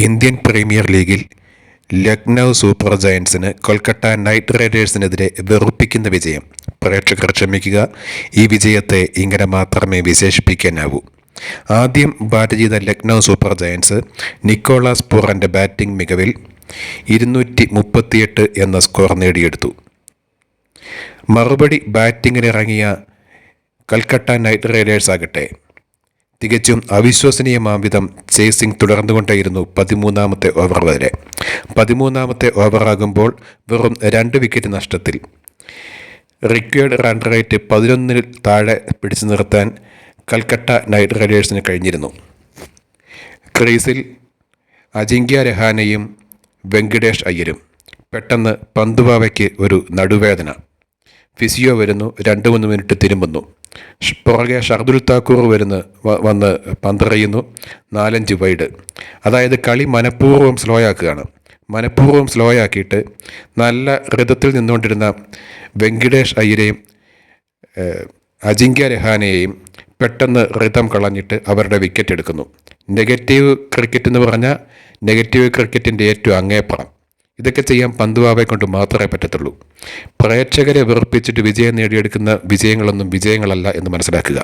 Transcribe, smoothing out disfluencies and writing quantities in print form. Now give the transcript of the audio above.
Indian premier ലീഗിൽ Lucknow super ജയൻസിന് Kolkata night റൈഡേഴ്സിനെതിരെ വെറുപ്പിക്കുന്ന വിജയം. പ്രേക്ഷകർ ക്ഷമിക്കുക, ഈ വിജയത്തെ ഇങ്ങനെ മാത്രമേ വിശേഷിപ്പിക്കാനാവൂ. ആദ്യം ബാറ്റ് ചെയ്ത ലക്നൗ സൂപ്പർ ജയൻസ് നിക്കോളാസ് പൂറൻ്റെ ബാറ്റിംഗ് മികവിൽ 238 എന്ന സ്കോർ നേടിയെടുത്തു. മറുപടി ബാറ്റിങ്ങിനിറങ്ങിയ കൽക്കട്ട നൈറ്റ് റൈഡേഴ്സ് ആകട്ടെ തികച്ചും അവിശ്വസനീയമാം വിധം ചേസിംഗ് തുടർന്നുകൊണ്ടേയിരുന്നു 13ാമത്തെ ഓവർ വരെ. 13ാമത്തെ ഓവറാകുമ്പോൾ വെറും 2 വിക്കറ്റ് നഷ്ടത്തിൽ റിക്വയർഡ് റൺ റേറ്റ് 11-ൽ താഴെ പിടിച്ചു നിർത്താൻ കൽക്കട്ട നൈറ്റ് റൈഡേഴ്സിന് കഴിഞ്ഞിരുന്നു. ക്രീസിൽ അജിങ്ക്യ രഹാനെയും വെങ്കിടേഷ് അയ്യരും. പെട്ടെന്ന് പന്തുപാവയ്ക്ക് ഒരു നടുവേദന. ഫിസിയോ വരുന്നു, 2-3 മിനിറ്റ് തിരുമ്പുന്നു. പുറകെ ഷർദുൽ താക്കൂർ വന്ന് പന്തെറിയുന്നു, 4-5 വൈഡ്. അതായത് കളി മനഃപൂർവ്വം സ്ലോ ആക്കിയിട്ട് നല്ല ഋതത്തിൽ നിന്നുകൊണ്ടിരുന്ന വെങ്കിടേഷ് അയ്യരെയും അജിങ്ക്യ രഹാനെയും പെട്ടെന്ന് ഋതം കളഞ്ഞിട്ട് അവരുടെ വിക്കറ്റ് എടുക്കുന്നു. നെഗറ്റീവ് ക്രിക്കറ്റ് എന്ന് പറഞ്ഞാൽ നെഗറ്റീവ് ക്രിക്കറ്റിൻ്റെ ഏറ്റവും അങ്ങേപ്പുറം. ഇതൊക്കെ ചെയ്യാൻ പന്തുവാവെ കൊണ്ട് മാത്രമേ പറ്റത്തുള്ളൂ. പ്രേക്ഷകരെ വെറുപ്പിച്ചിട്ട് വിജയം നേടിയെടുക്കുന്ന വിജയങ്ങളൊന്നും വിജയങ്ങളല്ല എന്ന് മനസ്സിലാക്കുക.